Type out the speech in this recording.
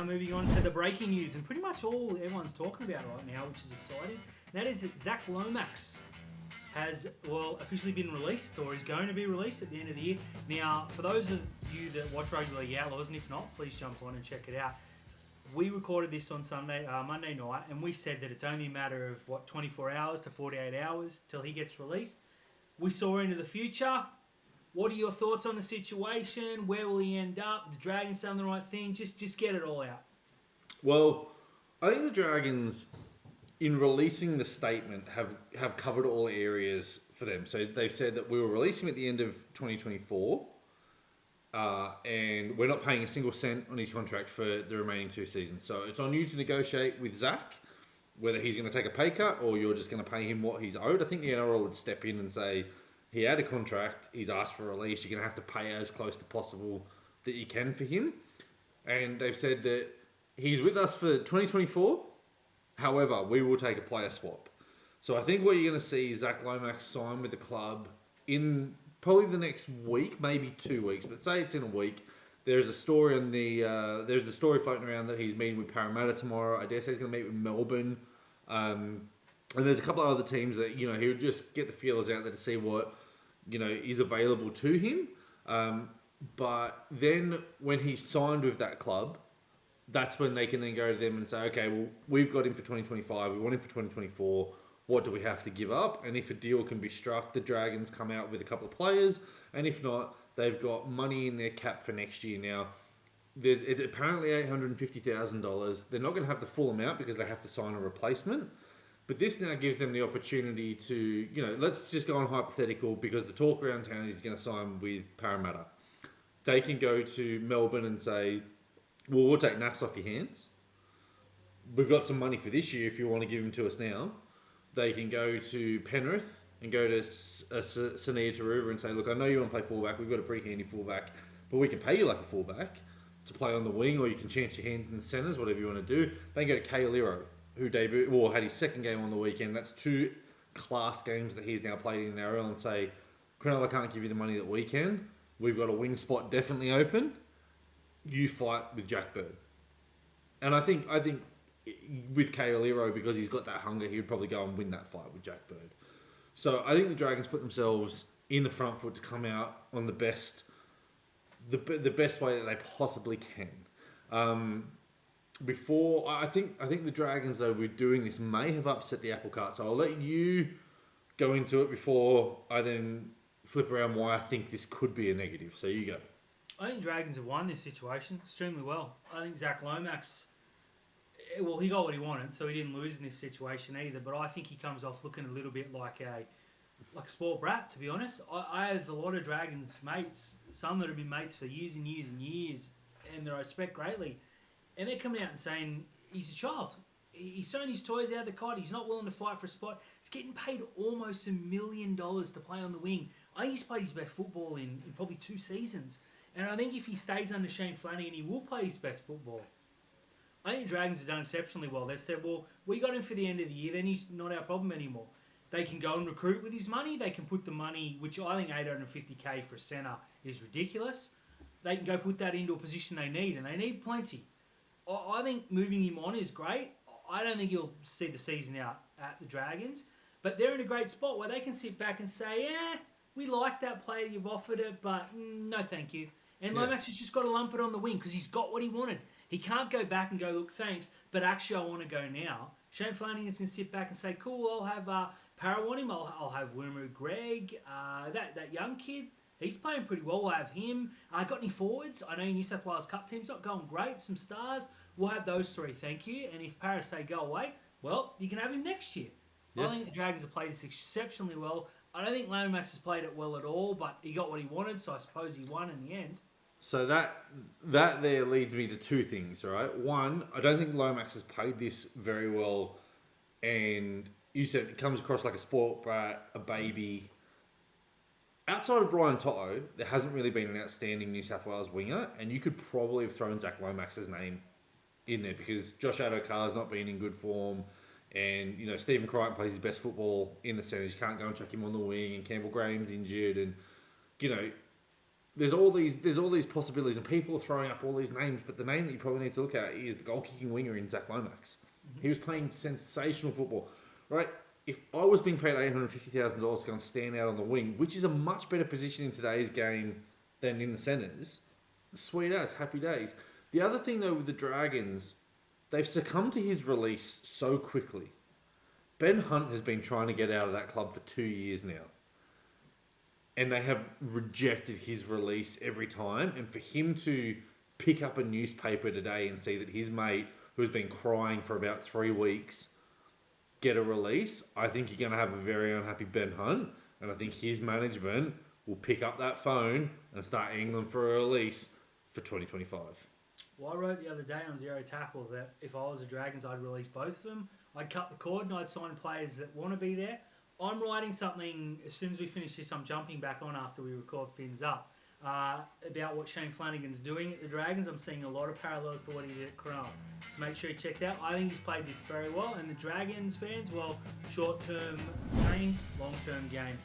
moving on to the breaking news, and pretty much all everyone's talking about right now, which is exciting. And that is that Zach Lomax has, officially been released, or is going to be released at the end of the year. Now, for those of you that watch Rugby League Outlaws, and if not, please jump on and check it out. We recorded this on Monday night, and we said that it's only a matter of, 24 hours to 48 hours till he gets released. We saw into the future. What are your thoughts on the situation? Where will he end up? The Dragons done the right thing? Just get it all out. Well, I think the Dragons, in releasing the statement, have covered all areas for them. So they've said that we will release him at the end of 2024, and we're not paying a single cent on his contract for the remaining 2 seasons. So it's on you to negotiate with Zach whether he's going to take a pay cut or you're just going to pay him what he's owed. I think the NRL would step in and say, he had a contract, he's asked for a release, you're going to have to pay as close to possible that you can for him. And they've said that he's with us for 2024, however, we will take a player swap. So I think what you're going to see is Zach Lomax sign with the club in probably the next week, maybe 2 weeks, but say it's in a week. There's a story on there's a story floating around that he's meeting with Parramatta tomorrow. I dare say he's going to meet with Melbourne. And there's a couple of other teams that, he would just get the feelers out there to see what, is available to him. But then when he's signed with that club, that's when they can then go to them and say, okay, well, we've got him for 2025. We want him for 2024. What do we have to give up? And if a deal can be struck, the Dragons come out with a couple of players. And if not, they've got money in their cap for next year. Now, it's apparently $850,000. They're not going to have the full amount because they have to sign a replacement. But this now gives them the opportunity to, let's just go on hypothetical because the talk around town is he's going to sign with Parramatta. They can go to Melbourne and say, well, we'll take Nass off your hands. We've got some money for this year if you want to give him to us now. They can go to Penrith and go to Sania Taruva and say, look, I know you want to play fullback. We've got a pretty handy fullback, but we can pay you like a fullback to play on the wing, or you can chance your hand in the centres, whatever you want to do. They can go to Kaoliro, who had his second game on the weekend. That's 2 class games that he's now played in NRL, and say, Cronulla can't give you the money that we can. We've got a wing spot definitely open. You fight with Jack Bird. And I think with Kaoliro, because he's got that hunger, he would probably go and win that fight with Jack Bird. So I think the Dragons put themselves in the front foot to come out on the best way that they possibly can. Before I think the Dragons, though, with doing this may have upset the apple cart. So I'll let you go into it before I then flip around why I think this could be a negative. So you go. I think Dragons have won this situation extremely well. I think Zach Lomax, he got what he wanted, so he didn't lose in this situation either. But I think he comes off looking a little bit like a spoiled brat, to be honest. I have a lot of Dragons mates, some that have been mates for years and years and years, and that I respect greatly. And they're coming out and saying he's a child. He's throwing his toys out of the cot. He's not willing to fight for a spot. He's getting paid almost $1 million to play on the wing. I think he's played his best football in probably 2 seasons. And I think if he stays under Shane Flanagan, he will play his best football. I think the Dragons have done exceptionally well. They've said, well, we got him for the end of the year, then he's not our problem anymore. They can go and recruit with his money. They can put the money, which I think $850K for a centre is ridiculous. They can go put that into a position they need, and they need plenty. I think moving him on is great. I don't think he'll see the season out at the Dragons, but they're in a great spot where they can sit back and say, we like that player, you've offered it, but no thank you. And Lomax has just got to lump it on the wing because he's got what he wanted. He can't go back and go, look, thanks, but actually I want to go now. Shane Flanagan's going to sit back and say, cool, I'll have Parra on him, I'll have Wormu Greg, that young kid. He's playing pretty well. We'll have him. Got any forwards? I know your New South Wales Cup team's not going great. Some stars. We'll have those 3, thank you. And if Parra say go away, well, you can have him next year. Yep. I think the Dragons have played this exceptionally well. I don't think Lomax has played it well at all, but he got what he wanted, so I suppose he won in the end. So that there leads me to 2 things, right? One, I don't think Lomax has played this very well, and you said it comes across like a sport brat, a baby. Outside of Brian Toto, there hasn't really been an outstanding New South Wales winger, and you could probably have thrown Zach Lomax's name in there because Josh Addo-Carr's not been in good form, and Stephen Crichton plays his best football in the centres. You can't go and chuck him on the wing, and Campbell Graham's injured, and there's all these possibilities, and people are throwing up all these names. But the name that you probably need to look at is the goal kicking winger in Zach Lomax. Mm-hmm. He was playing sensational football, right? If I was being paid $850,000 to go and stand out on the wing, which is a much better position in today's game than in the centres, sweet as, happy days. The other thing though with the Dragons, they've succumbed to his release so quickly. Ben Hunt has been trying to get out of that club for 2 years now. And they have rejected his release every time. And for him to pick up a newspaper today and see that his mate, who has been crying for about 3 weeks, get a release, I think you're going to have a very unhappy Ben Hunt. And I think his management will pick up that phone and start angling for a release for 2025. Well, I wrote the other day on Zero Tackle that if I was the Dragons, I'd release both of them. I'd cut the cord and I'd sign players that want to be there. I'm writing something, as soon as we finish this, I'm jumping back on after we record Fins Up, about what Shane Flanagan's doing at the Dragons. I'm seeing a lot of parallels to what he did at Cronulla. So make sure you check that out. I think he's played this very well. And the Dragons fans, well, short-term pain, long-term gain.